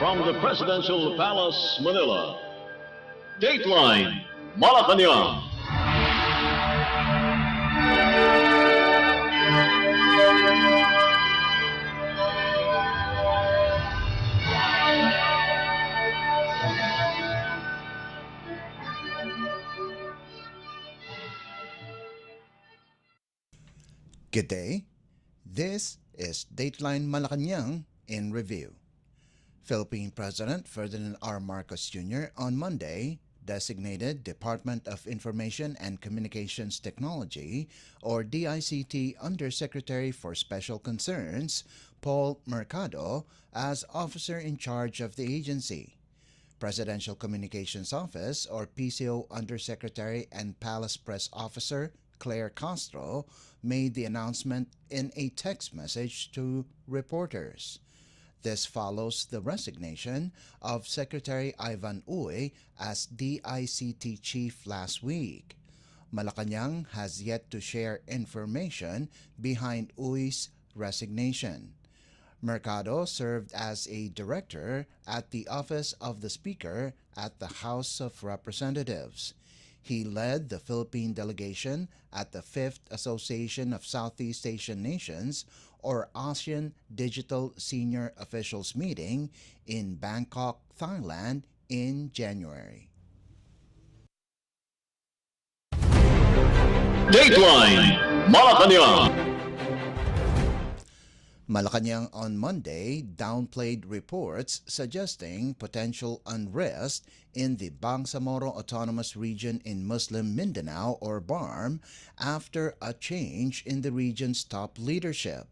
from the Presidential Palace, Manila, Dateline Malacañang. Good day. This is Dateline Malacañang in review. Philippine President Ferdinand R. Marcos Jr. on Monday designated Department of Information and Communications Technology or DICT Undersecretary for Special Concerns Paul Mercado as officer in charge of the agency. Presidential Communications Office or PCO Undersecretary and Palace Press Officer Claire Castro made the announcement in a text message to reporters. This follows the resignation of Secretary Ivan Uy as DICT chief last week. Malacañang has yet to share information behind Uy's resignation. Mercado served as a director at the Office of the Speaker at the House of Representatives. He led the Philippine delegation at the 5th Association of Southeast Asian Nations or ASEAN Digital Senior Officials Meeting in Bangkok, Thailand in January. Dateline Malacañang. Malacañang on Monday downplayed reports suggesting potential unrest in the Bangsamoro Autonomous Region in Muslim Mindanao or BARM after a change in the region's top leadership.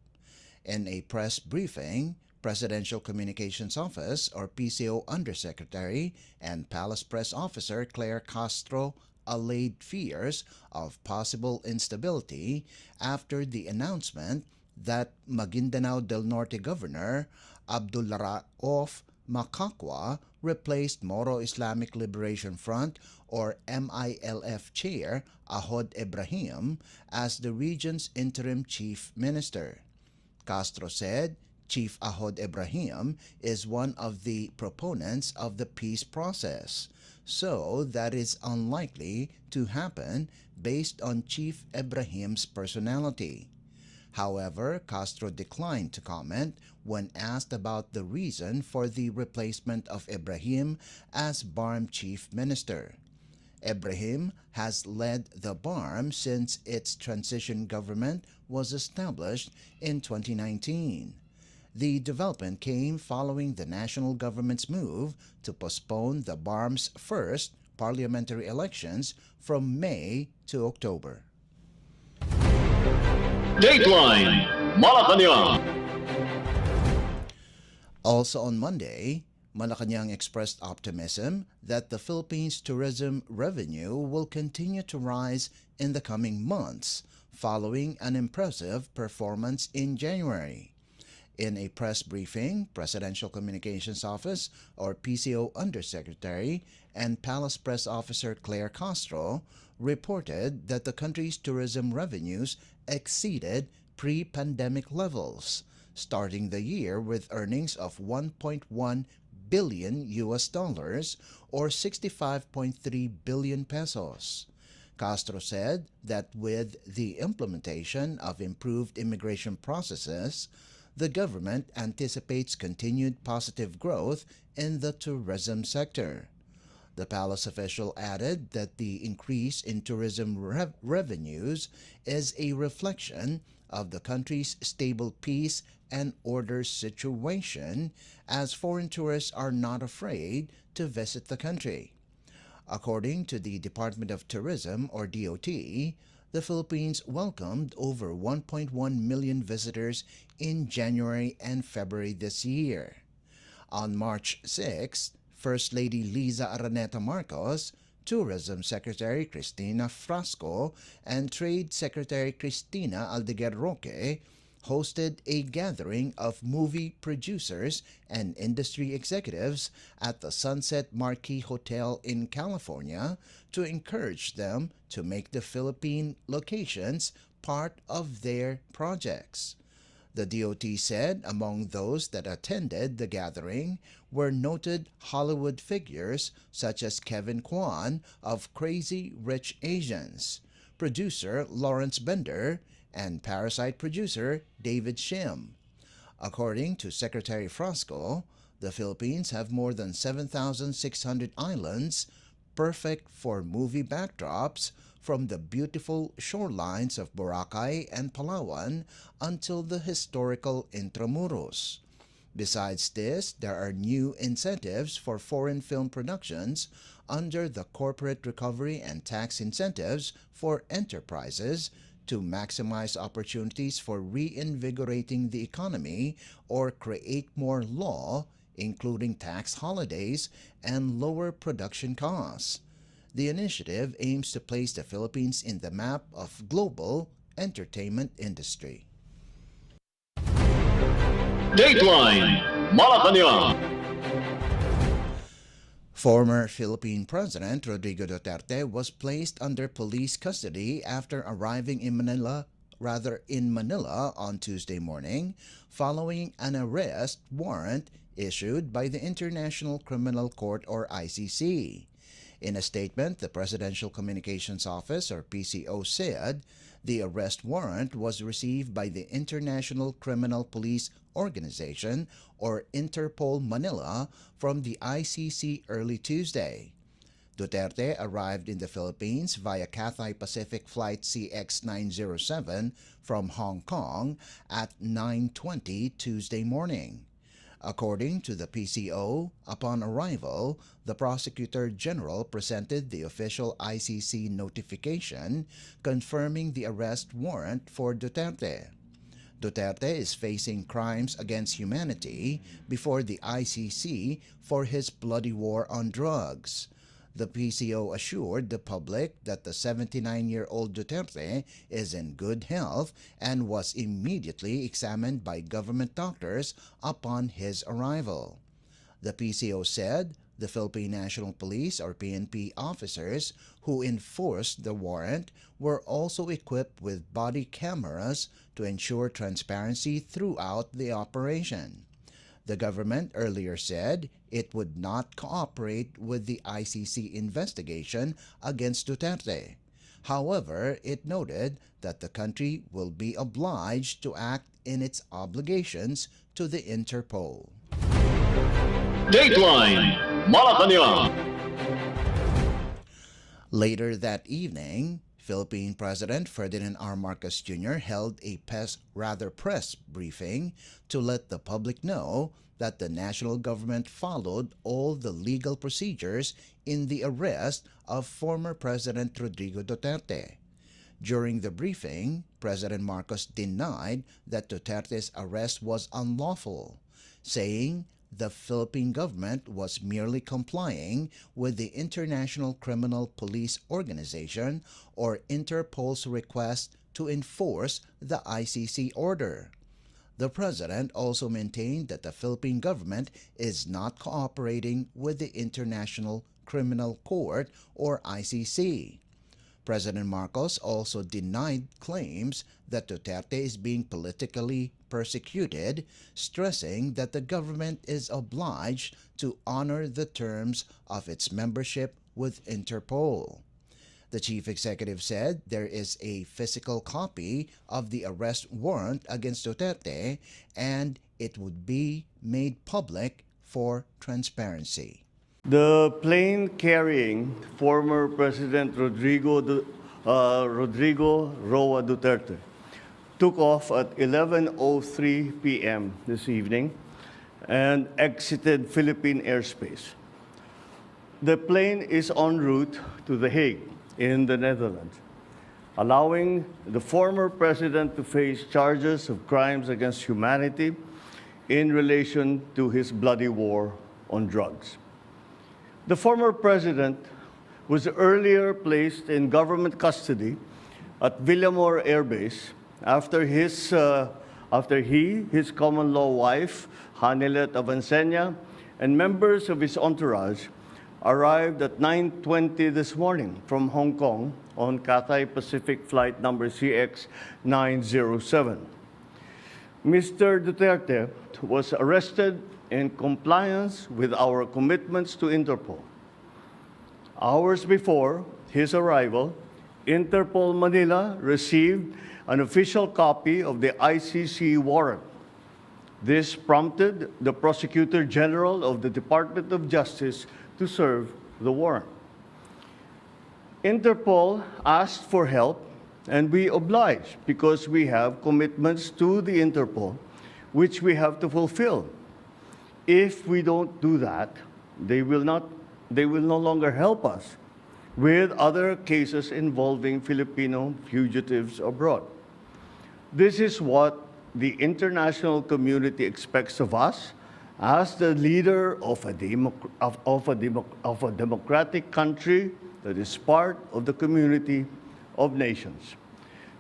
In a press briefing, Presidential Communications Office or PCO Undersecretary and Palace Press Officer Claire Castro allayed fears of possible instability after the announcement that Maguindanao del Norte Governor Abdulrauf Makakwa replaced Moro Islamic Liberation Front or MILF chair Ahod Ibrahim as the region's interim chief minister. Castro said Chief Ahod Ibrahim is one of the proponents of the peace process, so that is unlikely to happen based on Chief Ibrahim's personality. However, Castro declined to comment when asked about the reason for the replacement of Ibrahim as BARM chief minister. Ibrahim has led the BARM since its transition government was established in 2019. The development came following the national government's move to postpone the BARM's first parliamentary elections from May to October. Dateline Malacañang. Also on Monday, Malacañang expressed optimism that the Philippines' tourism revenue will continue to rise in the coming months following an impressive performance in January. In a press briefing, Presidential Communications Office or PCO Undersecretary and Palace Press Officer Claire Castro reported that the country's tourism revenues exceeded pre-pandemic levels, starting the year with earnings of $1.1 billion or 65.3 billion pesos. Castro said that with the implementation of improved immigration processes, the government anticipates continued positive growth in the tourism sector. The palace official added that the increase in tourism revenues is a reflection of the country's stable peace and order situation, as foreign tourists are not afraid to visit the country. According to the Department of Tourism or DOT, the Philippines welcomed over 1.1 million visitors in January and February this year. On March 6, First Lady Liza Araneta Marcos, Tourism Secretary Cristina Frasco, and Trade Secretary Cristina Aldeguer Roque hosted a gathering of movie producers and industry executives at the Sunset Marquis Hotel in California to encourage them to make the Philippine locations part of their projects. The DOT said among those that attended the gathering were noted Hollywood figures such as Kevin Kwan of Crazy Rich Asians, producer Lawrence Bender, and Parasite producer David Shim. According to Secretary Frasco, the Philippines have more than 7,600 islands, perfect for movie backdrops, from the beautiful shorelines of Boracay and Palawan until the historical Intramuros. Besides this, there are new incentives for foreign film productions under the Corporate Recovery and Tax Incentives for Enterprises to maximize opportunities for reinvigorating the economy or create more law, including tax holidays and lower production costs. The initiative aims to place the Philippines in the map of global entertainment industry. Dateline Malacañang. Former Philippine President Rodrigo Duterte was placed under police custody after arriving in Manila on Tuesday morning following an arrest warrant issued by the International Criminal Court or ICC. In a statement, the Presidential Communications Office or PCO said the arrest warrant was received by the International Criminal Police Organization or Interpol Manila from the ICC early Tuesday. Duterte arrived in the Philippines via Cathay Pacific Flight CX-907 from Hong Kong at 9:20 Tuesday morning. According to the PCO, upon arrival, the Prosecutor General presented the official ICC notification confirming the arrest warrant for Duterte. Duterte is facing crimes against humanity before the ICC for his bloody war on drugs. The PCO assured the public that the 79-year-old Duterte is in good health and was immediately examined by government doctors upon his arrival. The PCO said the Philippine National Police or PNP officers who enforced the warrant were also equipped with body cameras to ensure transparency throughout the operation. The government earlier said it would not cooperate with the ICC investigation against Duterte. However, it noted that the country will be obliged to act in its obligations to the Interpol. Dateline Malacañang. Later that evening, Philippine President Ferdinand R. Marcos Jr. held a press briefing to let the public know that the national government followed all the legal procedures in the arrest of former President Rodrigo Duterte. During the briefing, President Marcos denied that Duterte's arrest was unlawful, saying the Philippine government was merely complying with the International Criminal Police Organization or Interpol's request to enforce the ICC order. The president also maintained that the Philippine government is not cooperating with the International Criminal Court or ICC. President Marcos also denied claims that Duterte is being politically persecuted, stressing that the government is obliged to honor the terms of its membership with Interpol. The chief executive said there is a physical copy of the arrest warrant against Duterte and it would be made public for transparency. The plane carrying former President Rodrigo Roa Duterte took off at 11:03 p.m. this evening and exited Philippine airspace. The plane is en route to The Hague in the Netherlands, allowing the former president to face charges of crimes against humanity in relation to his bloody war on drugs. The former president was earlier placed in government custody at Villamor Air Base after his common-law wife, Hanilet Avancenia, and members of his entourage arrived at 9:20 this morning from Hong Kong on Cathay Pacific flight number CX-907. Mr. Duterte was arrested in compliance with our commitments to Interpol. Hours before his arrival, Interpol Manila received an official copy of the ICC warrant. This prompted the Prosecutor General of the Department of Justice to serve the warrant. Interpol asked for help, and we obliged because we have commitments to the Interpol, which we have to fulfill. If we don't do that, they will no longer help us with other cases involving Filipino fugitives abroad. This is what the international community expects of us as the leader of a democratic country that is part of the community of nations.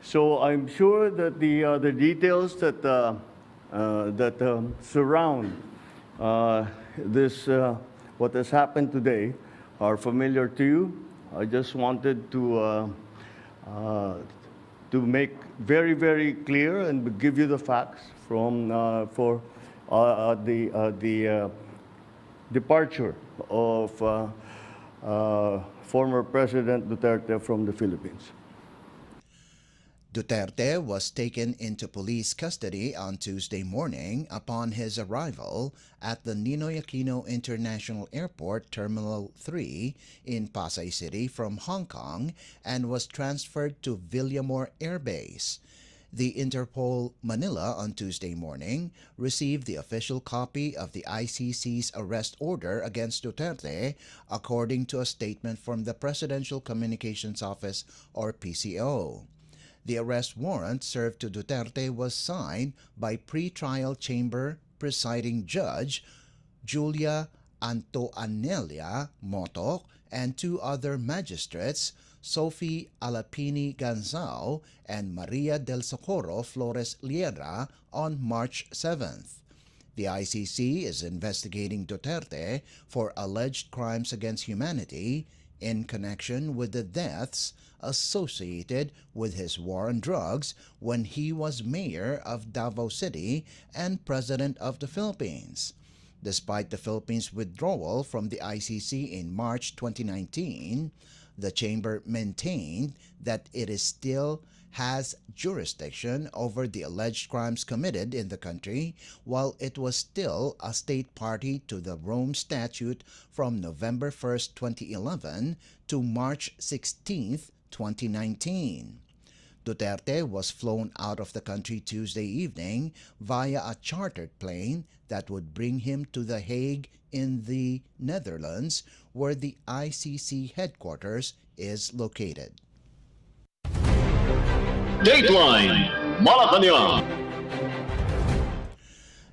So I'm sure that the details that surround this what has happened today are familiar to you. I just wanted to make very, very clear and give you the facts from for the departure of former President Duterte from the Philippines. Duterte was taken into police custody on Tuesday morning upon his arrival at the Ninoy Aquino International Airport Terminal 3 in Pasay City from Hong Kong and was transferred to Villamor Air Base. The Interpol Manila on Tuesday morning received the official copy of the ICC's arrest order against Duterte, according to a statement from the Presidential Communications Office or PCO. The arrest warrant served to Duterte was signed by pre-trial chamber presiding judge Julia Antoanelia Motoc and two other magistrates, Sophie Alapini Ganzao and Maria del Socorro Flores Liera, on March 7th. The ICC is investigating Duterte for alleged crimes against humanity in connection with the deaths associated with his war on drugs when he was mayor of Davao City and president of the Philippines. Despite the Philippines' withdrawal from the ICC in March 2019, the chamber maintained that it is still has jurisdiction over the alleged crimes committed in the country while it was still a state party to the Rome Statute from November 1, 2011 to March 16, 2019. Duterte was flown out of the country Tuesday evening via a chartered plane that would bring him to The Hague in the Netherlands, where the ICC headquarters is located. Dateline Malacañang.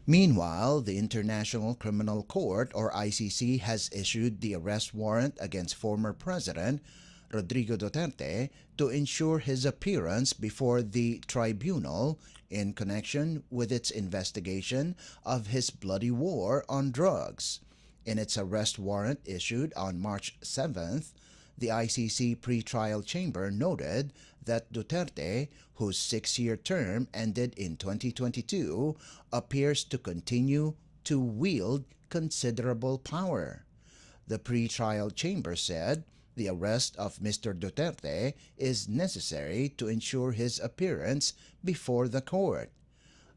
Meanwhile, the International Criminal Court, or ICC, has issued the arrest warrant against former President Rodrigo Duterte to ensure his appearance before the tribunal in connection with its investigation of his bloody war on drugs. In its arrest warrant issued on March 7th, the ICC pretrial chamber noted that Duterte, whose 6-year term ended in 2022, appears to continue to wield considerable power. The pretrial chamber said the arrest of Mr. Duterte is necessary to ensure his appearance before the court.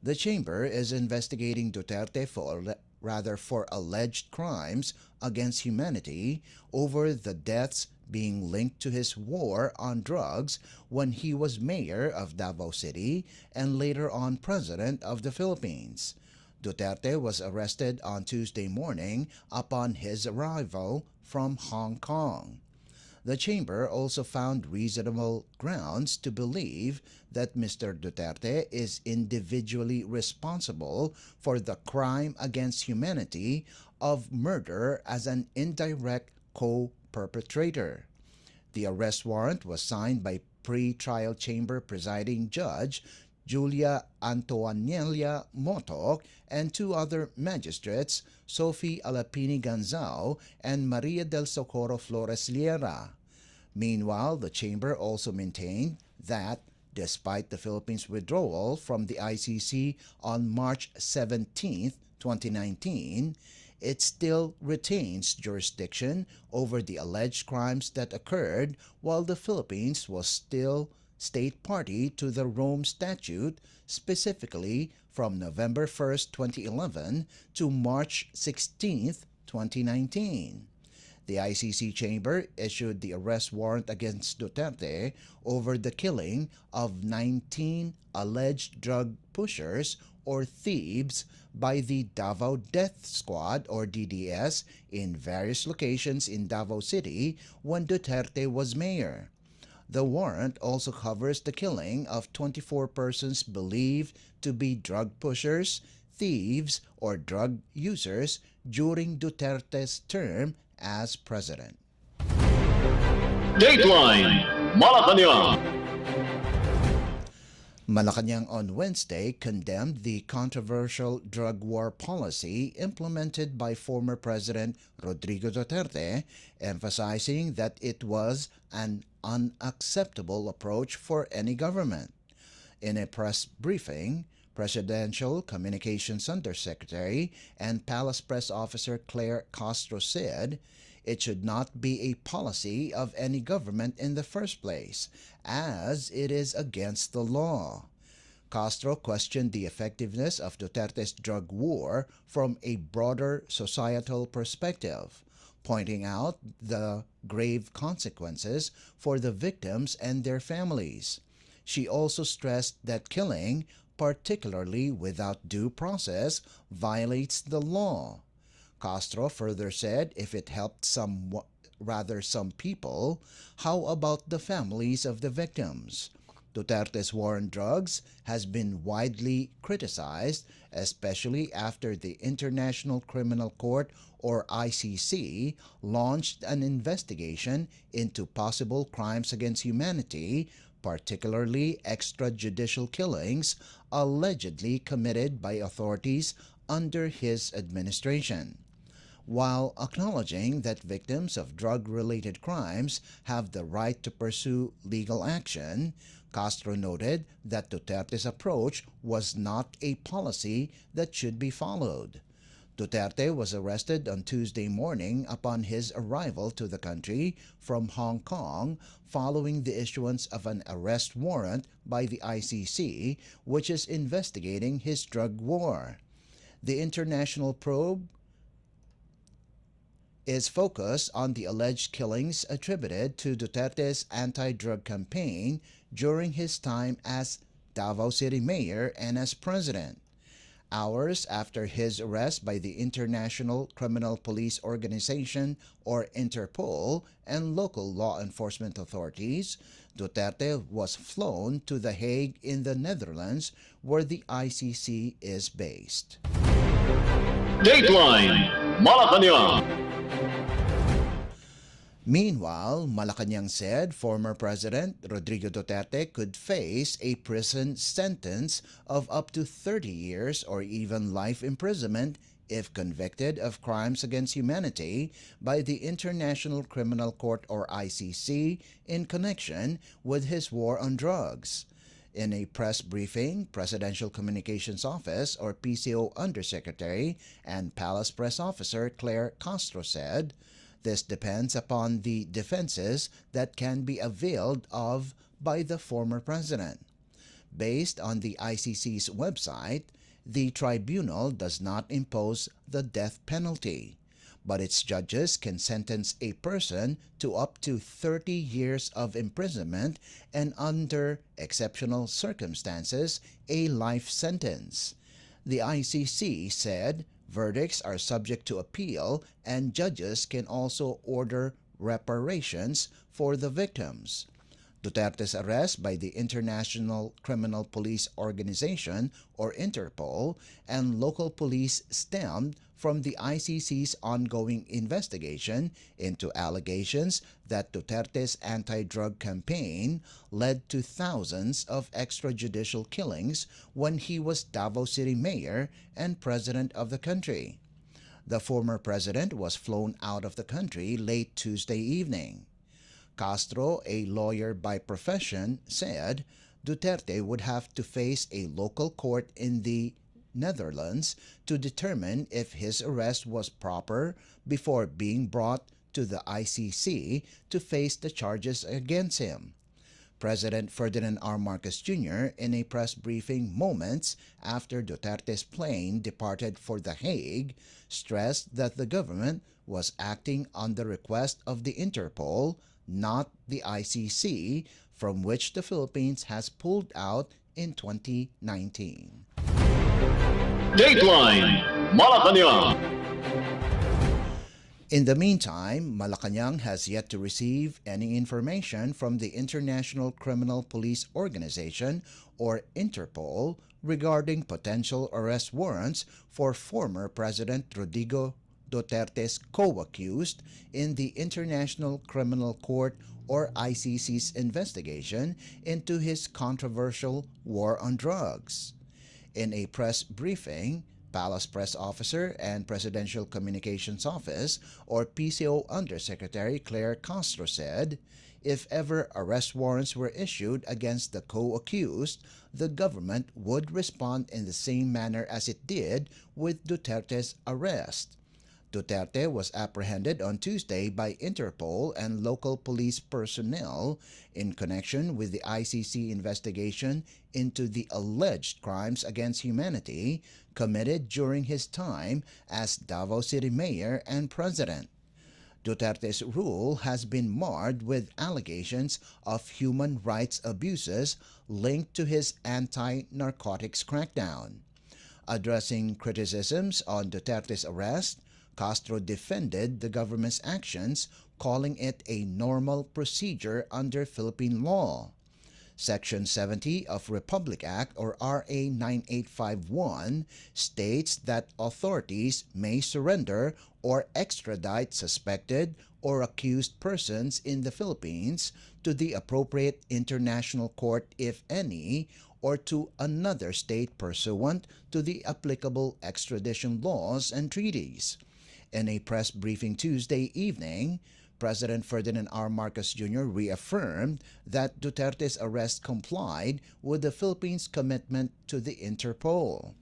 The chamber is investigating Duterte for alleged crimes against humanity over the deaths being linked to his war on drugs when he was mayor of Davao City and later on president of the Philippines. Duterte was arrested on Tuesday morning upon his arrival from Hong Kong. The chamber also found reasonable grounds to believe that Mr. Duterte is individually responsible for the crime against humanity of murder as an indirect co-perpetrator. The arrest warrant was signed by pre-trial chamber presiding judge Julia Antoanelia Motoc and two other magistrates, Sophie Alapini Ganzao and Maria del Socorro Flores Liera. Meanwhile, the chamber also maintained that Despite the Philippines' withdrawal from the ICC on March 17, 2019, it still retains jurisdiction over the alleged crimes that occurred while the Philippines was still state party to the Rome Statute, specifically from November 1, 2011 to March 16, 2019. The ICC chamber issued the arrest warrant against Duterte over the killing of 19 alleged drug pushers or thieves by the Davao Death Squad or DDS in various locations in Davao City when Duterte was mayor. The warrant also covers the killing of 24 persons believed to be drug pushers, thieves, or drug users during Duterte's term as president. Dateline Malacañang. Malacañang on Wednesday condemned the controversial drug war policy implemented by former President Rodrigo Duterte, emphasizing that it was an unacceptable approach for any government. In a press briefing, Presidential Communications Undersecretary and Palace Press Officer Claire Castro said, "It should not be a policy of any government in the first place, as it is against the law." Castro questioned the effectiveness of Duterte's drug war from a broader societal perspective, pointing out the grave consequences for the victims and their families. She also stressed that killing, particularly without due process, violates the law. Castro further said if it helped some people, how about the families of the victims? Duterte's war on drugs has been widely criticized, especially after the International Criminal Court or ICC launched an investigation into possible crimes against humanity, particularly extrajudicial killings allegedly committed by authorities under his administration. While acknowledging that victims of drug-related crimes have the right to pursue legal action, Castro noted that Duterte's approach was not a policy that should be followed. Duterte was arrested on Tuesday morning upon his arrival to the country from Hong Kong following the issuance of an arrest warrant by the ICC, which is investigating his drug war. The international probe is focused on the alleged killings attributed to Duterte's anti-drug campaign during his time as Davao City Mayor and as President. Hours after his arrest by the International Criminal Police Organization or Interpol and local law enforcement authorities, Duterte was flown to The Hague in the Netherlands, where the ICC is based. Dateline Malacañang. Meanwhile, Malacañang said former President Rodrigo Duterte could face a prison sentence of up to 30 years or even life imprisonment if convicted of crimes against humanity by the International Criminal Court or ICC in connection with his war on drugs. In a press briefing, Presidential Communications Office or PCO Undersecretary and Palace Press Officer Claire Castro said, "This depends upon the defenses that can be availed of by the former president." Based on the ICC's website, the tribunal does not impose the death penalty, but its judges can sentence a person to up to 30 years of imprisonment and, under exceptional circumstances, a life sentence. The ICC said verdicts are subject to appeal and judges can also order reparations for the victims. Duterte's arrest by the International Criminal Police Organization or Interpol and local police stemmed from the ICC's ongoing investigation into allegations that Duterte's anti-drug campaign led to thousands of extrajudicial killings when he was Davao City Mayor and President of the country. The former president was flown out of the country late Tuesday evening. Castro, a lawyer by profession, said Duterte would have to face a local court in the Netherlands to determine if his arrest was proper before being brought to the ICC to face the charges against him. President Ferdinand R. Marcos Jr., in a press briefing moments after Duterte's plane departed for The Hague, stressed that the government was acting on the request of the Interpol, not the ICC, from which the Philippines has pulled out in 2019. Dateline Malacañang. In the meantime, Malacañang has yet to receive any information from the International Criminal Police Organization, or Interpol, regarding potential arrest warrants for former President Rodrigo Duterte's co-accused in the International Criminal Court, or ICC's investigation into his controversial war on drugs. In a press briefing, Palace Press Officer and Presidential Communications Office, or PCO Undersecretary Claire Castro said, if ever arrest warrants were issued against the co-accused, the government would respond in the same manner as it did with Duterte's arrest. Duterte was apprehended on Tuesday by Interpol and local police personnel in connection with the ICC investigation into the alleged crimes against humanity committed during his time as Davao City Mayor and President. Duterte's rule has been marred with allegations of human rights abuses linked to his anti-narcotics crackdown. Addressing criticisms on Duterte's arrest, Castro defended the government's actions, calling it a normal procedure under Philippine law. Section 70 of Republic Act, or RA 9851, states that authorities may surrender or extradite suspected or accused persons in the Philippines to the appropriate international court, if any, or to another state pursuant to the applicable extradition laws and treaties. In a press briefing Tuesday evening, President Ferdinand R. Marcos Jr. reaffirmed that Duterte's arrest complied with the Philippines' commitment to the Interpol.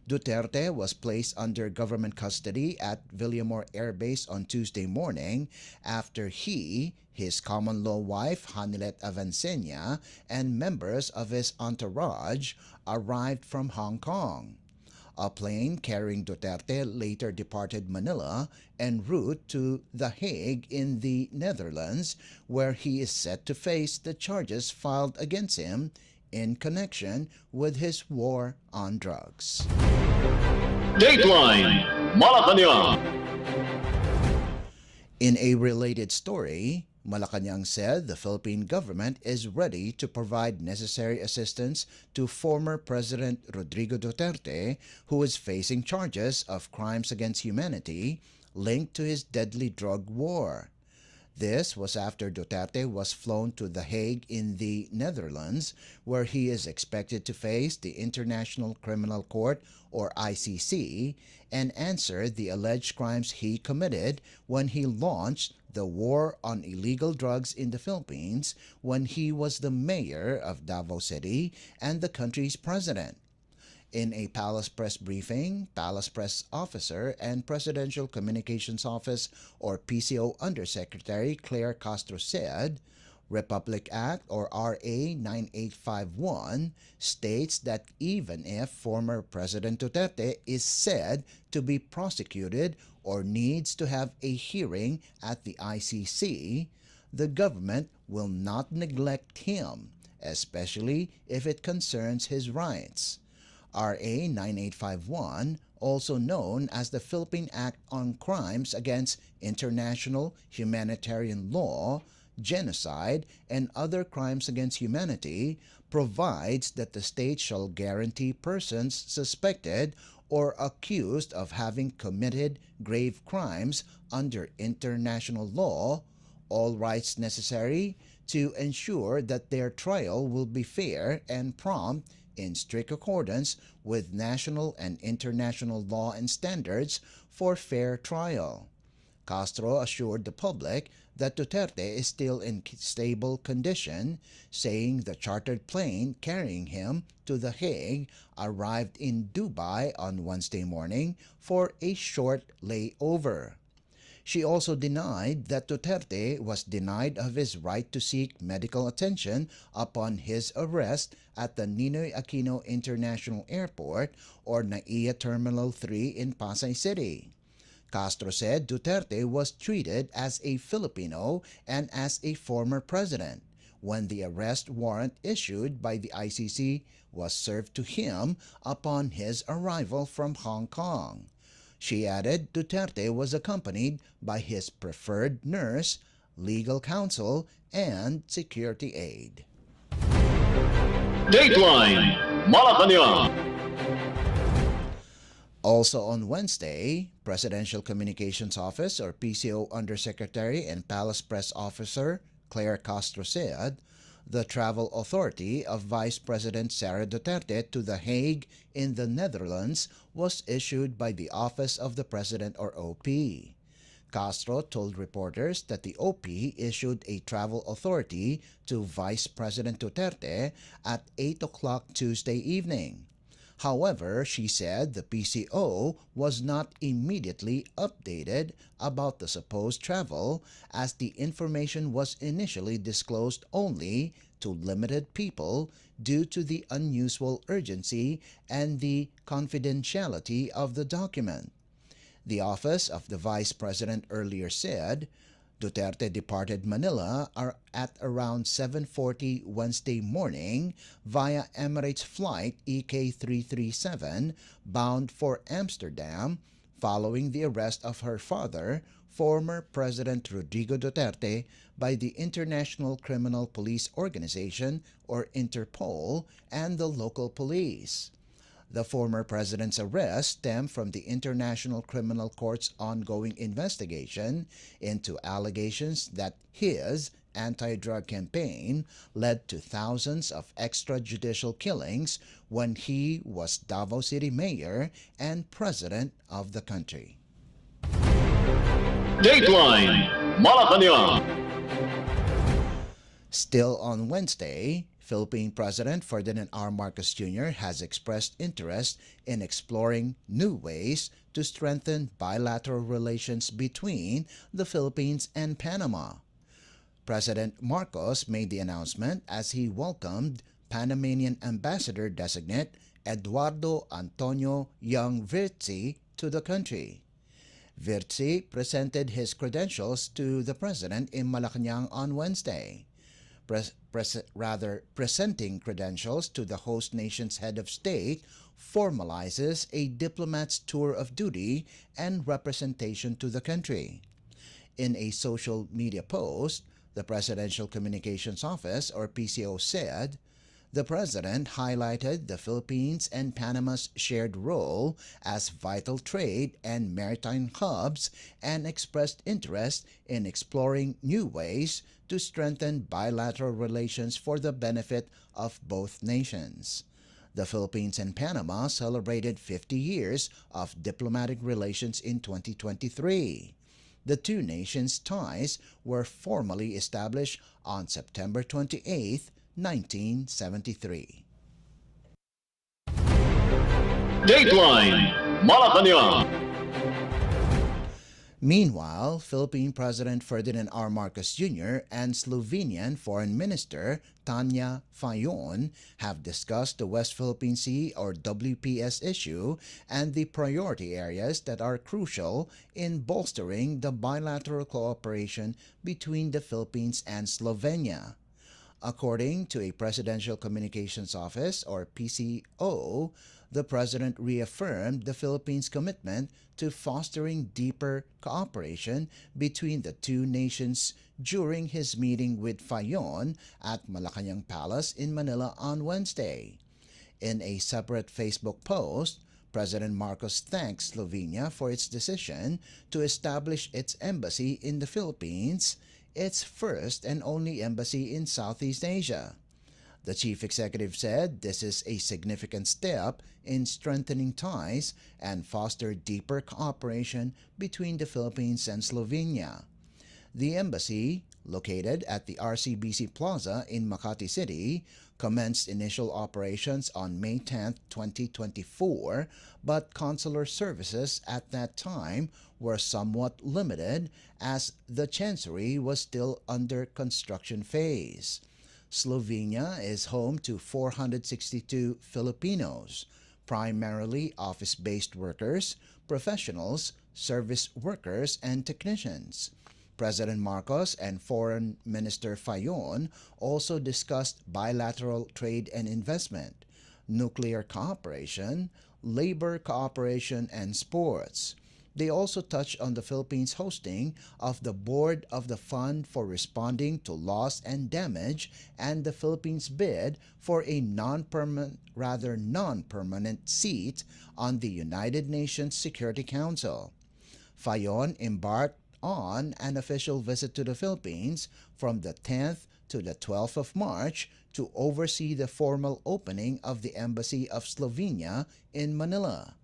Duterte was placed under government custody at Villamor Air Base on Tuesday morning after he, his common-law wife Hanilet Avancenia, and members of his entourage arrived from Hong Kong. A plane carrying Duterte later departed Manila en route to The Hague in the Netherlands, where he is set to face the charges filed against him in connection with his war on drugs. Dateline Malacañang. In a related story, Malacañang said the Philippine government is ready to provide necessary assistance to former President Rodrigo Duterte, who is facing charges of crimes against humanity linked to his deadly drug war. This was after Duterte was flown to The Hague in the Netherlands, where he is expected to face the International Criminal Court, or ICC, and answer the alleged crimes he committed when he launched the war on illegal drugs in the Philippines when he was the mayor of Davao City and the country's president. In a Palace Press briefing, Palace Press Officer and Presidential Communications Office, or PCO Undersecretary Claire Castro said, Republic Act, or RA 9851, states that even if former President Duterte is said to be prosecuted or needs to have a hearing at the ICC, the government will not neglect him, especially if it concerns his rights. RA 9851, also known as the Philippine Act on Crimes Against International Humanitarian Law, Genocide, and Other Crimes Against Humanity, provides that the state shall guarantee persons suspected or accused of having committed grave crimes under international law all rights necessary to ensure that their trial will be fair and prompt in strict accordance with national and international law and standards for fair trial. Castro assured the public that Duterte is still in stable condition, saying the chartered plane carrying him to The Hague arrived in Dubai on Wednesday morning for a short layover. She also denied that Duterte was denied of his right to seek medical attention upon his arrest at the Ninoy Aquino International Airport or NAIA Terminal 3 in Pasay City. Castro said Duterte was treated as a Filipino and as a former president when the arrest warrant issued by the ICC was served to him upon his arrival from Hong Kong. She added Duterte was accompanied by his preferred nurse, legal counsel, and security aide. Dateline Malacañang. Also on Wednesday, Presidential Communications Office or PCO Undersecretary and Palace Press Officer Claire Castro said the travel authority of Vice President Sara Duterte to The Hague in the Netherlands was issued by the Office of the President or OP. Castro told reporters that the OP issued a travel authority to Vice President Duterte at 8 o'clock Tuesday evening. However, she said the PCO was not immediately updated about the supposed travel as the information was initially disclosed only to limited people due to the unusual urgency and the confidentiality of the document. The office of the Vice President earlier said Duterte departed Manila at around 7:40 Wednesday morning via Emirates flight EK337 bound for Amsterdam following the arrest of her father, former President Rodrigo Duterte, by the International Criminal Police Organization or Interpol and the local police. The former president's arrest stemmed from the International Criminal Court's ongoing investigation into allegations that his anti-drug campaign led to thousands of extrajudicial killings when he was Davao City Mayor and President of the country. Dateline Malacañang. Still on Wednesday, Philippine President Ferdinand R. Marcos Jr. has expressed interest in exploring new ways to strengthen bilateral relations between the Philippines and Panama. President Marcos made the announcement as he welcomed Panamanian Ambassador-designate Eduardo Antonio Young Virzi to the country. Virzi presented his credentials to the President in Malacañang on Wednesday. Presenting credentials to the host nation's head of state formalizes a diplomat's tour of duty and representation to the country. In a social media post, the Presidential Communications Office or PCO said, the President highlighted the Philippines and Panama's shared role as vital trade and maritime hubs and expressed interest in exploring new ways to strengthen bilateral relations for the benefit of both nations. The Philippines and Panama celebrated 50 years of diplomatic relations in 2023. The two nations' ties were formally established on September 28, 1973. Dateline Malacañang. Meanwhile, Philippine President Ferdinand R. Marcos Jr. and Slovenian Foreign Minister Tanya Fajon have discussed the West Philippine Sea or WPS issue and the priority areas that are crucial in bolstering the bilateral cooperation between the Philippines and Slovenia. According to a Presidential Communications Office or PCO, the President reaffirmed the Philippines' commitment to fostering deeper cooperation between the two nations during his meeting with Fajon at Malacañang Palace in Manila on Wednesday. In a separate Facebook post, President Marcos thanked Slovenia for its decision to establish its embassy in the Philippines, its first and only embassy in Southeast Asia. The chief executive said this is a significant step in strengthening ties and foster deeper cooperation between the Philippines and Slovenia. The embassy, located at the RCBC Plaza in Makati City, commenced initial operations on May 10, 2024, but consular services at that time were somewhat limited as the chancery was still under construction phase. Slovenia is home to 462 Filipinos, primarily office-based workers, professionals, service workers, and technicians. President Marcos and Foreign Minister Fayon also discussed bilateral trade and investment, nuclear cooperation, labor cooperation, and sports. They also touched on the Philippines' hosting of the Board of the Fund for Responding to Loss and Damage and the Philippines' bid for a non-permanent seat on the United Nations Security Council. Fayon embarked on an official visit to the Philippines from the 10th to the 12th of March to oversee the formal opening of the Embassy of Slovenia in Manila.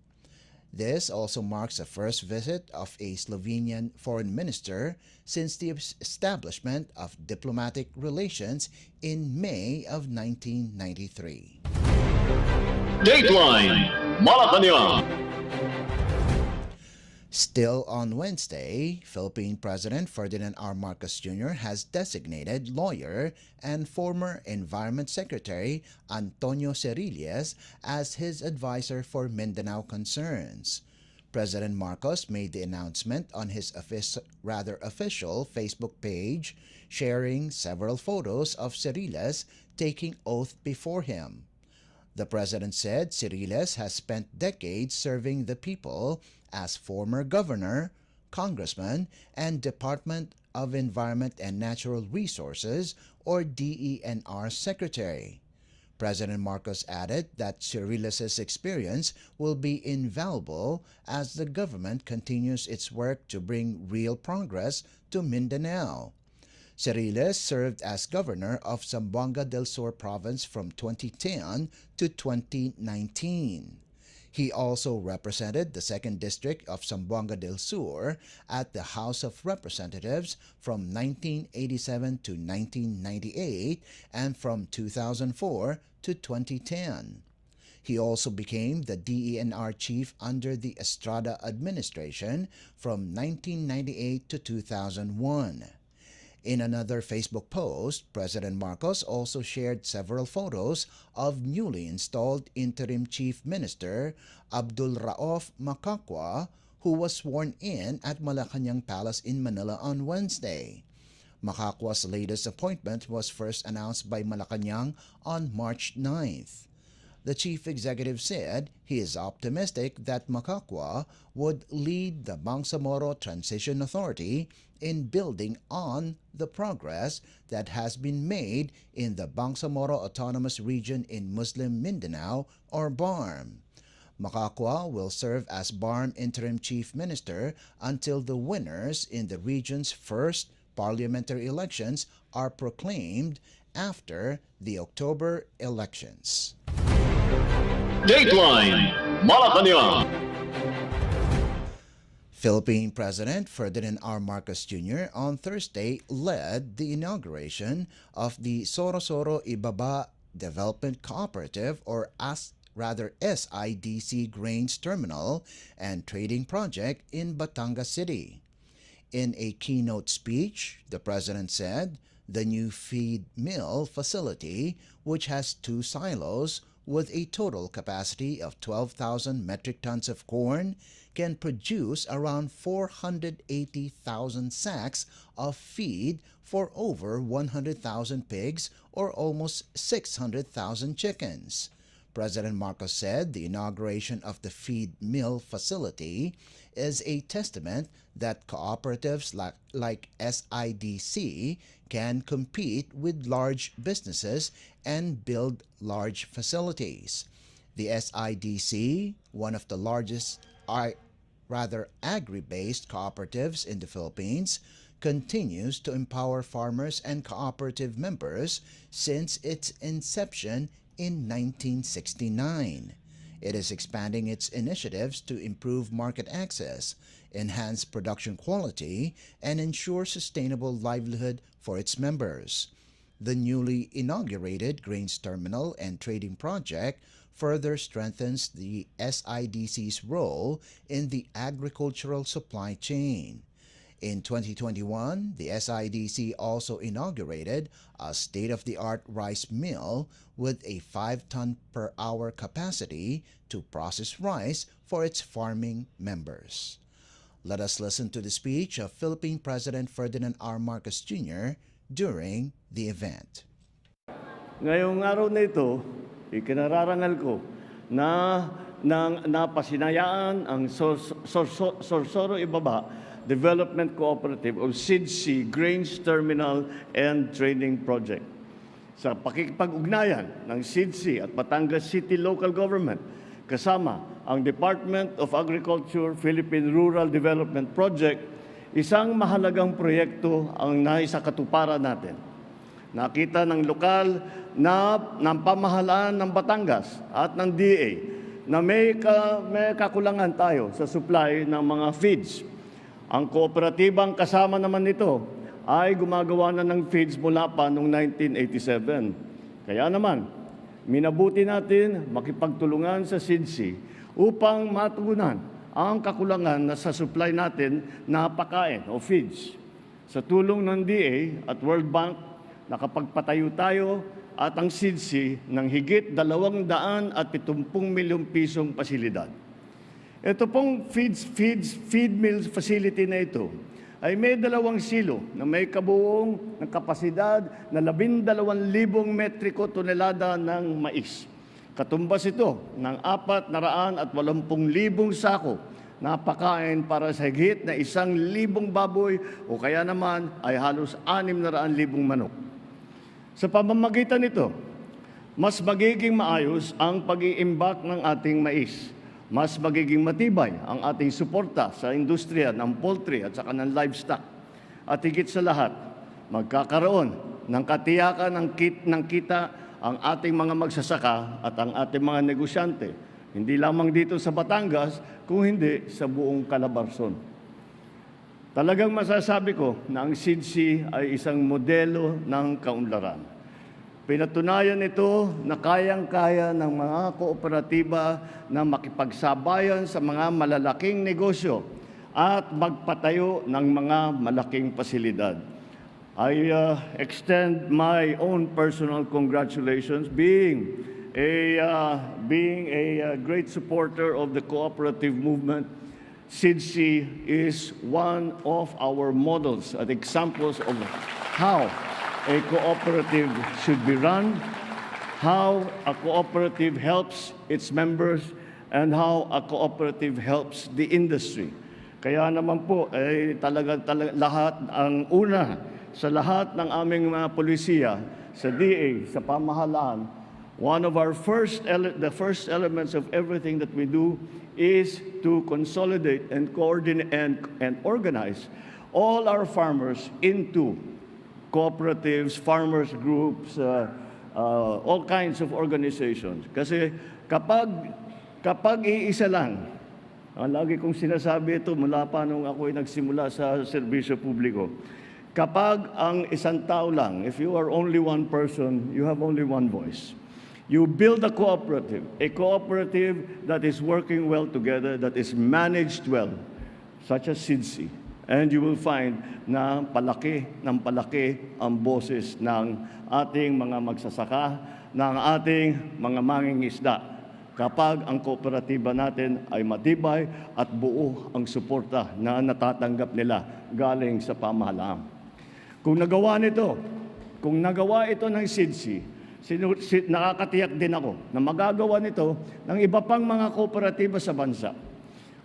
This also marks the first visit of a Slovenian foreign minister since the establishment of diplomatic relations in May of 1993. Dateline Malacañang. Still on Wednesday, Philippine President Ferdinand R. Marcos Jr. has designated lawyer and former Environment Secretary Antonio Cerilles as his advisor for Mindanao concerns. President Marcos made the announcement on his official Facebook page, sharing several photos of Cerilles taking oath before him. The president said Cerilles has spent decades serving the people as former governor, congressman, and Department of Environment and Natural Resources or DENR secretary. President Marcos added that Cerilles' experience will be invaluable as the government continues its work to bring real progress to Mindanao. Cerilles served as governor of Zamboanga del Sur province from 2010 to 2019. He also represented the 2nd District of Zamboanga del Sur at the House of Representatives from 1987 to 1998 and from 2004 to 2010. He also became the DENR chief under the Estrada administration from 1998 to 2001. In another Facebook post, President Marcos also shared several photos of newly installed Interim Chief Minister Abdul Rauf Macacua, who was sworn in at Malacañang Palace in Manila on Wednesday. Macacua's latest appointment was first announced by Malacañang on March 9th. The chief executive said he is optimistic that Macacua would lead the Bangsamoro Transition Authority in building on the progress that has been made in the Bangsamoro Autonomous Region in Muslim Mindanao or BARM. Macacua will serve as BARM Interim Chief Minister until the winners in the region's first parliamentary elections are proclaimed after the October elections. Dateline Malacañang. Philippine President Ferdinand R. Marcos Jr. on Thursday led the inauguration of the Soro-Soro Ibaba Development Cooperative or SIDC Grains Terminal and Trading Project in Batangas City. In a keynote speech, the President said the new feed mill facility, which has 2 silos with a total capacity of 12,000 metric tons of corn, can produce around 480,000 sacks of feed for over 100,000 pigs or almost 600,000 chickens. President Marcos said the inauguration of the feed mill facility is a testament that cooperatives like SIDC can compete with large businesses and build large facilities. The SIDC, one of the largest agri-based cooperatives in the Philippines, continues to empower farmers and cooperative members since its inception in 1969. It is expanding its initiatives to improve market access, enhance production quality, and ensure sustainable livelihood for its members. The newly inaugurated Grains Terminal and Trading Project further strengthens the SIDC's role in the agricultural supply chain. In 2021, the SIDC also inaugurated a state-of-the-art rice mill with a 5-ton per hour capacity to process rice for its farming members. Let us listen to the speech of Philippine President Ferdinand R. Marcos Jr. during the event. Ngayong araw na ito, ikinararangal ko na napasinayaan ang Sorsoro Ibaba Development Cooperative o SIDC Grains Terminal and Trading Project. Sa pakikipag-ugnayan ng SIDC at Batangas City Local Government kasama ang Department of Agriculture Philippine Rural Development Project, isang mahalagang proyekto ang naisakatuparan natin. Nakita ng lokal ng pamahalaan ng Batangas at ng DA na may kakulangan tayo sa supply ng mga feeds. Ang kooperatibang kasama naman nito ay gumagawa na ng feeds mula pa noong 1987. Kaya naman, minabuti natin makipagtulungan sa SIDC upang matugunan ang kakulangan na sa supply natin na pagkain o feeds. Sa tulong ng DA at World Bank, nakapagpatayo tayo at ang SIDC ng higit 270 milyong pisong pasilidad. Ito pong feed mill facility na ito ay may 2 silo na may kabuong ng kapasidad na 12,000 metriko tonelada ng mais. Katumbas ito ng 480,000 sako na pakain para sa higit na 1,000 baboy o kaya naman ay halos 600,000 manok. Sa pamamagitan nito, mas magiging maayos ang pag-iimbak ng ating mais. Mas magiging matibay ang ating suporta sa industriya ng poultry at saka ng livestock. At higit sa lahat, magkakaroon ng katiyakan ng kita ang ating mga magsasaka at ang ating mga negosyante. Hindi lamang dito sa Batangas, kung hindi sa buong Calabarzon. Talagang masasabi ko na ang SIDC ay isang modelo ng kaunlaran. Pinatunayan ito na kayang-kaya ng mga kooperatiba na makipagsabayan sa mga malalaking negosyo at magpatayo ng mga malaking pasilidad. I extend my own personal congratulations being a great supporter of the cooperative movement. SIDC is one of our models and examples of how a cooperative should be run, how a cooperative helps its members, and how a cooperative helps the industry. Kaya naman po, talagang lahat ang una sa lahat ng aming mga polisiya, sa DA, sa pamahalaan, one of our the first elements of everything that we do is to consolidate and coordinate and organize all our farmers into cooperatives, farmers groups, all kinds of organizations. Kasi kapag iisa lang, lagi kong sinasabi ito mula pa nung ako'y nagsimula sa serbisyo publiko, kapag ang isang tao lang, if you are only one person, you have only one voice. You build a cooperative that is working well together, that is managed well, such as SIDC. And you will find na palaki ang boses ng ating mga magsasaka, ng ating mga mangingisda. Kapag ang kooperatiba natin ay matibay at buo ang suporta na natatanggap nila galing sa pamahalaan. Kung nagawa ito ng SIDC, nakakatiyak din ako na magagawa nito ng iba pang mga kooperatiba sa bansa.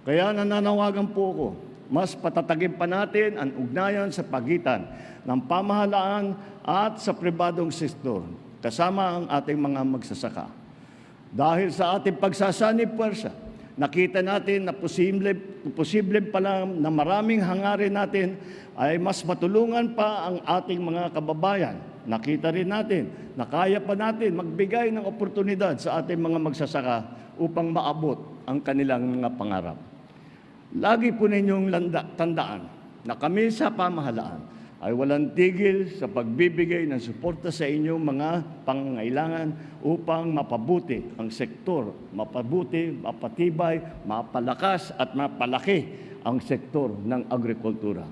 Kaya nananawagan po ako, mas patatagin pa natin ang ugnayan sa pagitan ng pamahalaan at sa pribadong sektor, kasama ang ating mga magsasaka. Dahil sa ating pagsasanib puwersa nakita natin na posible pala na maraming hangarin natin ay mas matulungan pa ang ating mga kababayan. Nakita rin natin na kaya pa natin magbigay ng oportunidad sa ating mga magsasaka upang maabot ang kanilang mga pangarap. Lagi po ninyong tandaan na kami sa pamahalaan ay walang tigil sa pagbibigay ng suporta sa inyong mga pangangailangan upang mapabuti ang sektor, mapabuti, mapatibay, mapalakas at mapalaki ang sektor ng agrikultura.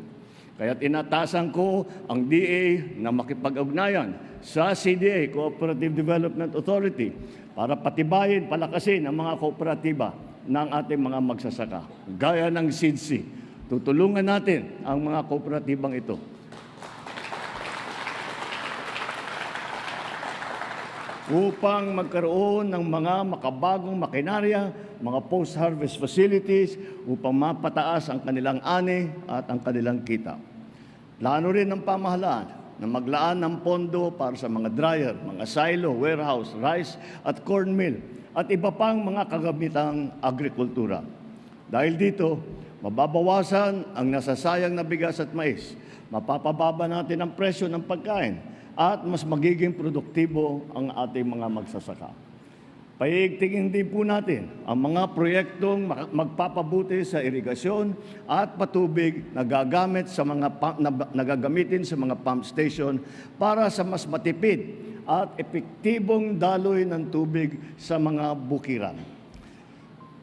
Kaya tinatasan ko ang DA na makipag-ugnayan sa CDA, Cooperative Development Authority, para patibayin, palakasin ang mga kooperatiba ng ating mga magsasaka. Gaya ng SIDC, tutulungan natin ang mga kooperatibang ito upang magkaroon ng mga makabagong makinarya, mga post-harvest facilities upang mapataas ang kanilang ani at ang kanilang kita. Plano rin ng pamahalaan na maglaan ng pondo para sa mga dryer, mga silo, warehouse, rice at corn mill at iba pang mga kagamitang agrikultura. Dahil dito, mababawasan ang nasasayang na bigas at mais, mapapababa natin ang presyo ng pagkain, at mas magiging produktibo ang ating mga magsasaka. Paiigtingin din po natin ang mga proyektong magpapabuti sa irigasyon at patubig na nagagamitin sa mga pump station para sa mas matipid at epektibong daloy ng tubig sa mga bukiran.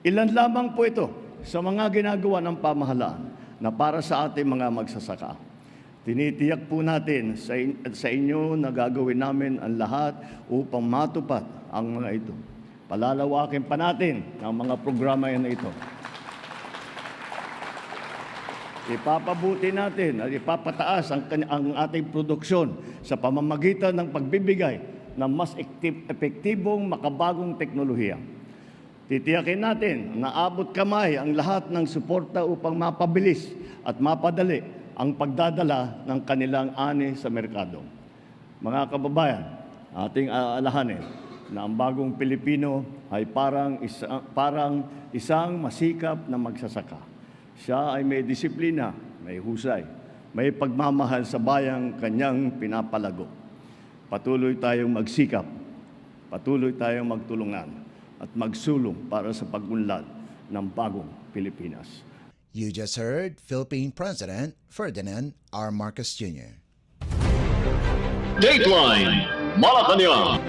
Ilan lamang po ito sa mga ginagawa ng pamahalaan na para sa ating mga magsasaka. Tinitiyak po natin sa inyo na gagawin namin ang lahat upang matupad ang mga ito. Palalawakin pa natin ang mga programa na ito. Ipapabuti natin at ipapataas ang ating produksyon sa pamamagitan ng pagbibigay ng mas epektibong makabagong teknolohiya. Titiyakin natin na abot kamay ang lahat ng suporta upang mapabilis at mapadali ang pagdadala ng kanilang ani sa merkado. Mga kababayan, ating aalahanin na ang bagong Pilipino ay parang isang masikap na magsasaka. Siya ay may disiplina, may husay, may pagmamahal sa bayang kanyang pinapalago. Patuloy tayong magsikap, patuloy tayong magtulungan at magsulong para sa pagunlad ng bagong Pilipinas. You just heard Philippine President Ferdinand R. Marcos Jr. Dateline Malacañang.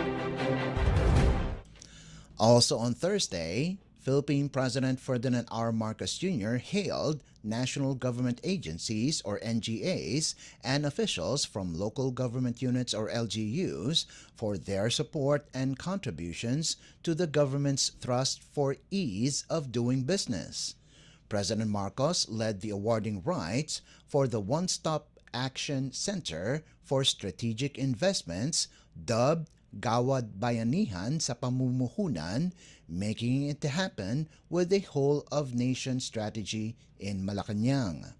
Also on Thursday, Philippine President Ferdinand R. Marcos Jr. hailed national government agencies or NGAs and officials from local government units or LGUs for their support and contributions to the government's thrust for ease of doing business. President Marcos led the awarding rites for the One-Stop Action Center for Strategic Investments, dubbed Gawad Bayanihan sa Pamumuhunan, making it happen with a whole-of-nation strategy in Malacañang.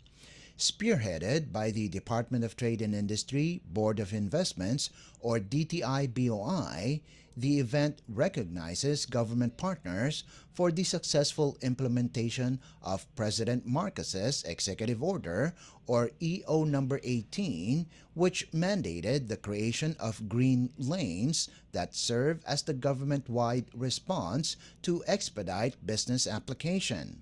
Spearheaded by the Department of Trade and Industry Board of Investments or DTI-BOI, the event recognizes government partners for the successful implementation of President Marcos's Executive Order or EO number 18, which mandated the creation of green lanes that serve as the government-wide response to expedite business application.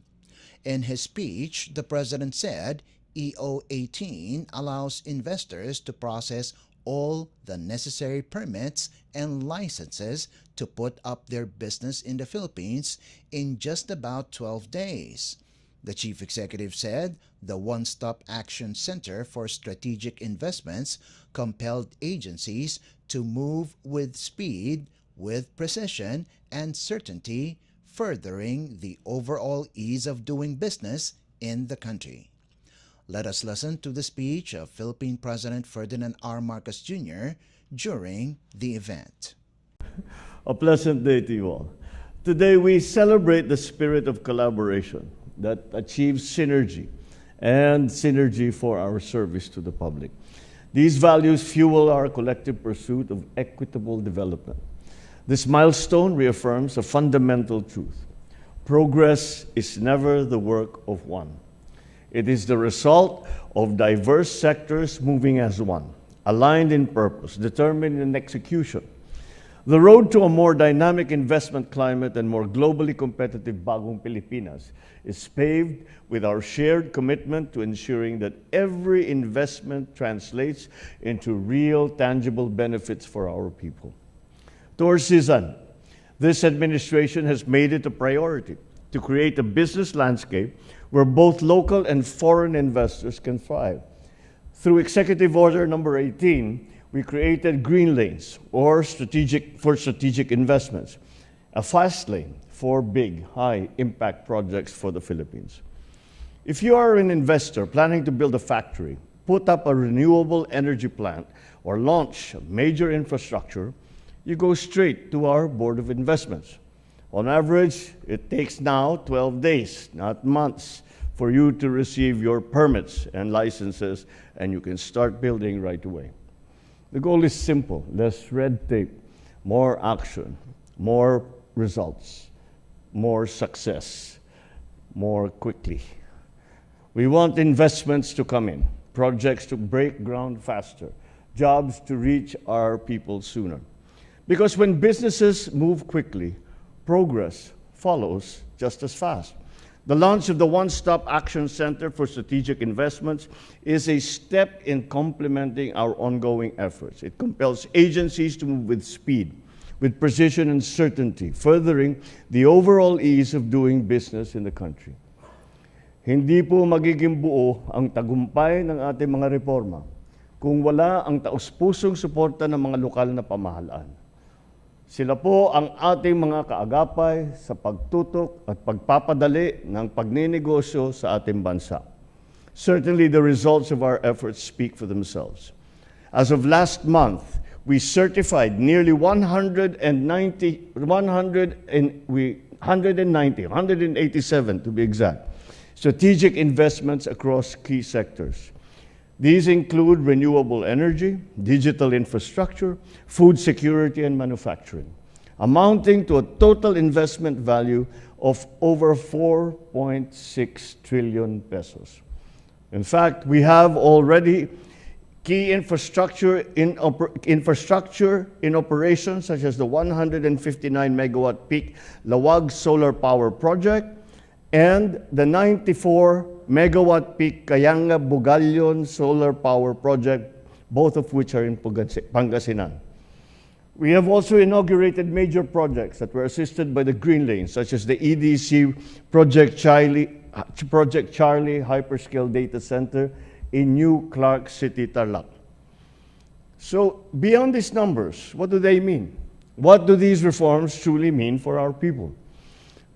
In his speech, the President said EO 18 allows investors to process all the necessary permits and licenses to put up their business in the Philippines in just about 12 days. The chief executive said the One-Stop Action Center for Strategic Investments compelled agencies to move with speed, with precision, and certainty, furthering the overall ease of doing business in the country. Let us listen to the speech of Philippine President Ferdinand R. Marcos Jr. during the event. A pleasant day to you all. Today we celebrate the spirit of collaboration that achieves synergy and synergy for our service to the public. These values fuel our collective pursuit of equitable development. This milestone reaffirms a fundamental truth. Progress is never the work of one. It is the result of diverse sectors moving as one, aligned in purpose, determined in execution. The road to a more dynamic investment climate and more globally competitive bagong Pilipinas is paved with our shared commitment to ensuring that every investment translates into real, tangible benefits for our people. Towards this end, this administration has made it a priority to create a business landscape where both local and foreign investors can thrive. Through Executive Order Number 18, we created green lanes for strategic investments, a fast lane for big, high-impact projects for the Philippines. If you are an investor planning to build a factory, put up a renewable energy plant, or launch a major infrastructure, you go straight to our Board of Investments. On average, it takes now 12 days, not months, for you to receive your permits and licenses, and you can start building right away. The goal is simple: less red tape, more action, more results, more success, more quickly. We want investments to come in, projects to break ground faster, jobs to reach our people sooner. Because when businesses move quickly, progress follows just as fast. The launch of the One-Stop Action Center for Strategic Investments is a step in complementing our ongoing efforts. It compels agencies to move with speed, with precision and certainty, furthering the overall ease of doing business in the country. Hindi po magiging buo ang tagumpay ng ating mga reforma kung wala ang taus-pusong suporta ng mga lokal na pamahalaan. Sila po ang ating mga kaagapay sa pagtutok at pagpapadali ng pagninegosyo sa ating bansa. Certainly, the results of our efforts speak for themselves. As of last month, we certified nearly 187 to be exact, strategic investments across key sectors. These include renewable energy, digital infrastructure, food security, and manufacturing, amounting to a total investment value of over 4.6 trillion pesos. In fact, we have already key infrastructure in operation, such as the 159 megawatt peak Lawag Solar Power Project and the 94 megawatt peak Kayanga Bugalyon Solar Power Project, both of which are in Pangasinan. We have also inaugurated major projects that were assisted by the Green Lane, such as the EDC Project Charlie Hyperscale Data Center in New Clark City, Tarlac. So beyond these numbers, what do they mean? What do these reforms truly mean for our people?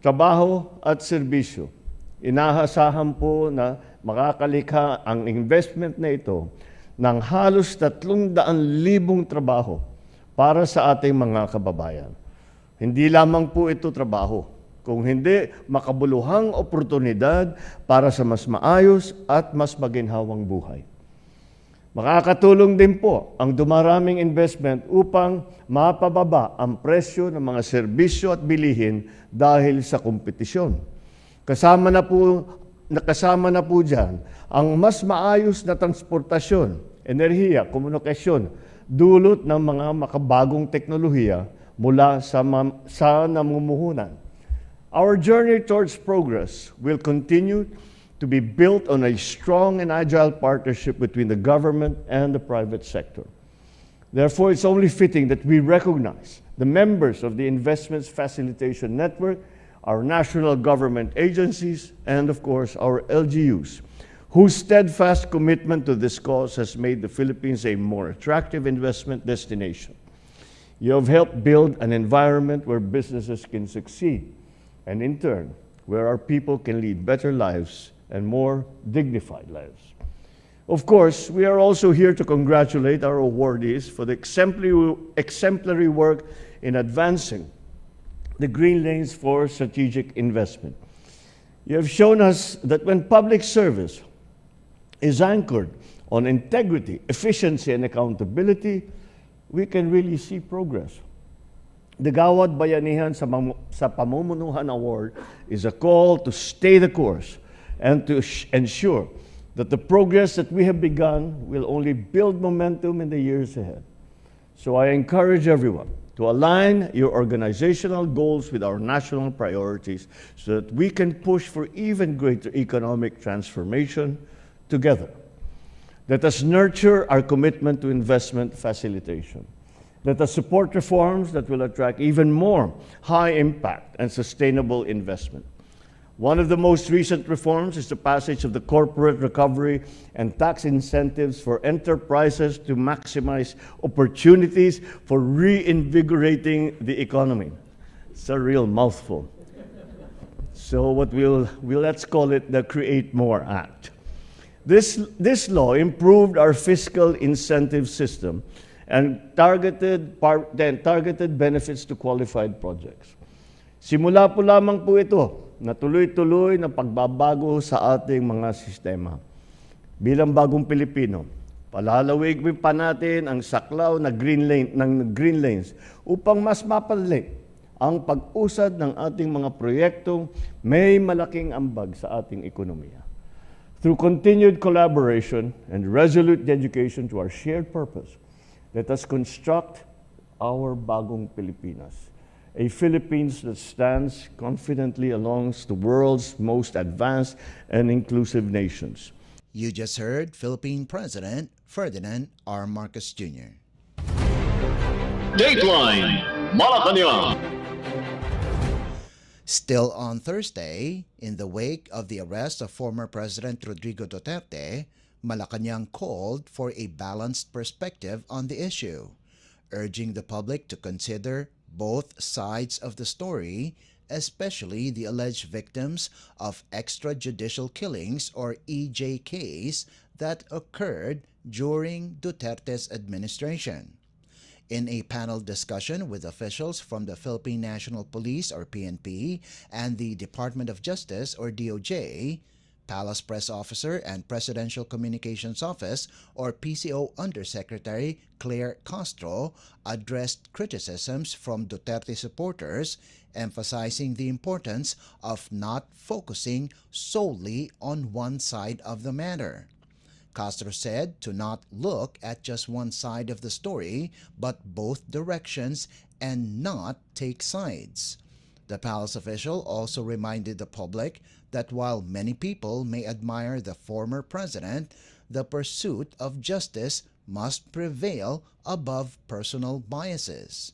Trabaho at serbisyo. Inaasahan po na makakalikha ang investment na ito ng halos 300,000 trabaho para sa ating mga kababayan. Hindi lamang po ito trabaho, kung hindi makabuluhang oportunidad para sa mas maayos at mas maginhawang buhay. Makakatulong din po ang dumaraming investment upang mapababa ang presyo ng mga serbisyo at bilihin dahil sa kompetisyon. Kasama na po dyan ang mas maayos na transportasyon, enerhiya, komunikasyon, dulot ng mga makabagong teknolohiya mula sa namumuhunan. Our journey towards progress will continue to be built on a strong and agile partnership between the government and the private sector. Therefore, it's only fitting that we recognize the members of the Investments Facilitation Network, our national government agencies, and of course, our LGUs, whose steadfast commitment to this cause has made the Philippines a more attractive investment destination. You have helped build an environment where businesses can succeed, and in turn, where our people can lead better lives and more dignified lives. Of course, we are also here to congratulate our awardees for the exemplary work in advancing the green lanes for strategic investment. You have shown us that when public service is anchored on integrity, efficiency, and accountability, we can really see progress. The Gawad Bayanihan sa Pamumunuhan Award is a call to stay the course and to ensure that the progress that we have begun will only build momentum in the years ahead. So I encourage everyone to align your organizational goals with our national priorities so that we can push for even greater economic transformation together. Let us nurture our commitment to investment facilitation. Let us support reforms that will attract even more high-impact and sustainable investment. One of the most recent reforms is the passage of the corporate recovery and tax incentives for enterprises to maximize opportunities for reinvigorating the economy. It's a real mouthful. So let's call it the Create More Act. This law improved our fiscal incentive system and targeted benefits to qualified projects. Simula po lamang po ito na tuloy-tuloy na pagbabago sa ating mga sistema. Bilang bagong Pilipino, palalawig pa natin ang saklaw na green lanes upang mas mapadali ang pag-usad ng ating mga proyektong may malaking ambag sa ating ekonomiya. Through continued collaboration and resolute dedication to our shared purpose, let us construct our bagong Pilipinas, a Philippines that stands confidently amongst the world's most advanced and inclusive nations. You just heard Philippine President Ferdinand R. Marcos Jr. Dateline Malacañang. Still on Thursday, in the wake of the arrest of former President Rodrigo Duterte, Malacañang called for a balanced perspective on the issue, urging the public to consider both sides of the story, especially the alleged victims of extrajudicial killings or EJKs that occurred during Duterte's administration. In a panel discussion with officials from the Philippine National Police or PNP and the Department of Justice or DOJ, Palace Press Officer and Presidential Communications Office or PCO Undersecretary Claire Castro addressed criticisms from Duterte supporters, emphasizing the importance of not focusing solely on one side of the matter. Castro said to not look at just one side of the story, but both directions and not take sides. The palace official also reminded the public that while many people may admire the former president, the pursuit of justice must prevail above personal biases.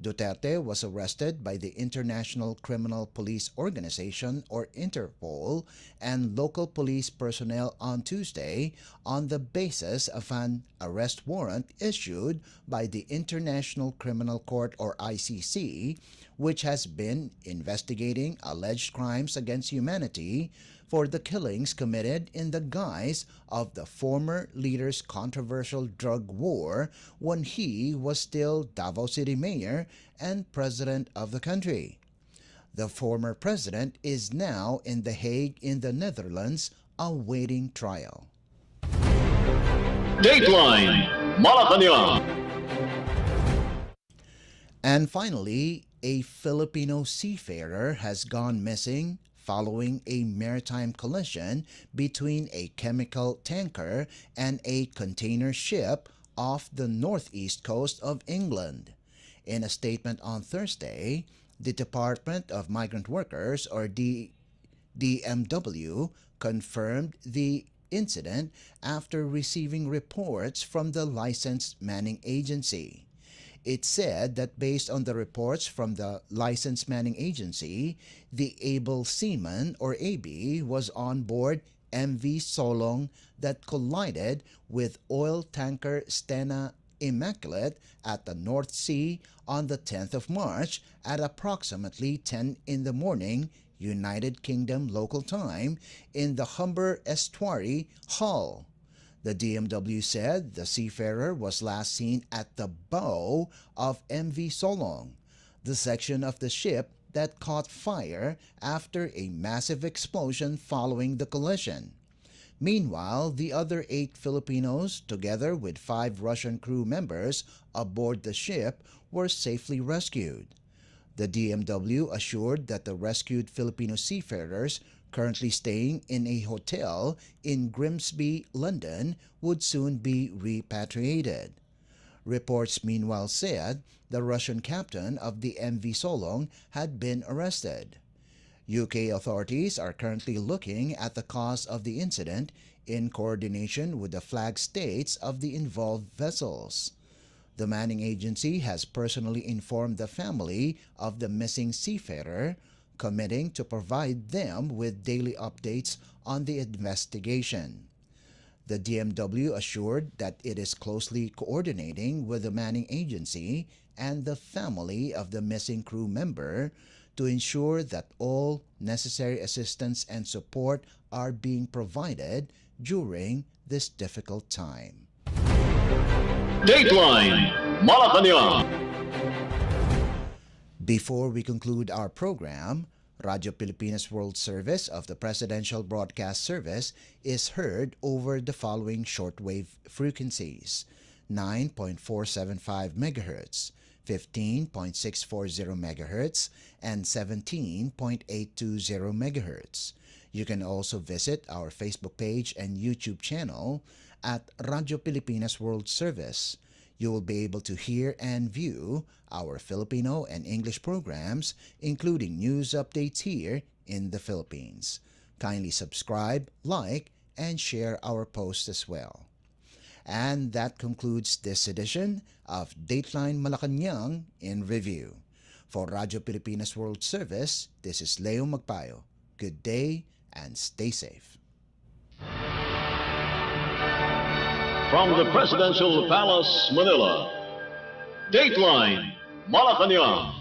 Duterte was arrested by the International Criminal Police Organization or Interpol and local police personnel on Tuesday on the basis of an arrest warrant issued by the International Criminal Court or ICC, which has been investigating alleged crimes against humanity for the killings committed in the guise of the former leader's controversial drug war when he was still Davao City Mayor and President of the country. The former president is now in The Hague in the Netherlands awaiting trial. Dateline Malacañang. And finally, a Filipino seafarer has gone missing following a maritime collision between a chemical tanker and a container ship off the northeast coast of England. In a statement on Thursday, the Department of Migrant Workers, or DMW, confirmed the incident after receiving reports from the licensed manning agency. It said that based on the reports from the licensed manning agency, the able seaman, or AB, was on board MV Solong that collided with oil tanker Stena Immaculate at the North Sea on the 10th of March at approximately 10 in the morning, United Kingdom local time, in the Humber Estuary, Hull. The DMW said the seafarer was last seen at the bow of MV Solong, the section of the ship that caught fire after a massive explosion following the collision. Meanwhile, the other 8 Filipinos, together with 5 Russian crew members aboard the ship, were safely rescued. The DMW assured that the rescued Filipino seafarers currently staying in a hotel in Grimsby, London, would soon be repatriated. Reports meanwhile said the Russian captain of the MV Solong had been arrested. UK authorities are currently looking at the cause of the incident in coordination with the flag states of the involved vessels. The manning agency has personally informed the family of the missing seafarer, committing to provide them with daily updates on the investigation. The DMW assured that it is closely coordinating with the manning agency and the family of the missing crew member to ensure that all necessary assistance and support are being provided during this difficult time. Dateline Malacañang. Before we conclude our program, Radyo Pilipinas World Service of the Presidential Broadcast Service is heard over the following shortwave frequencies: 9.475 MHz, 15.640 MHz, and 17.820 MHz. You can also visit our Facebook page and YouTube channel at Radyo Pilipinas World Service. You will be able to hear and view our Filipino and English programs, including news updates here in the Philippines. Kindly subscribe, like, and share our posts as well. And that concludes this edition of Dateline Malacañang in Review. For Radyo Pilipinas World Service, this is Leo Magpayo. Good day and stay safe. From the Presidential Palace, Manila, Dateline Malacañang.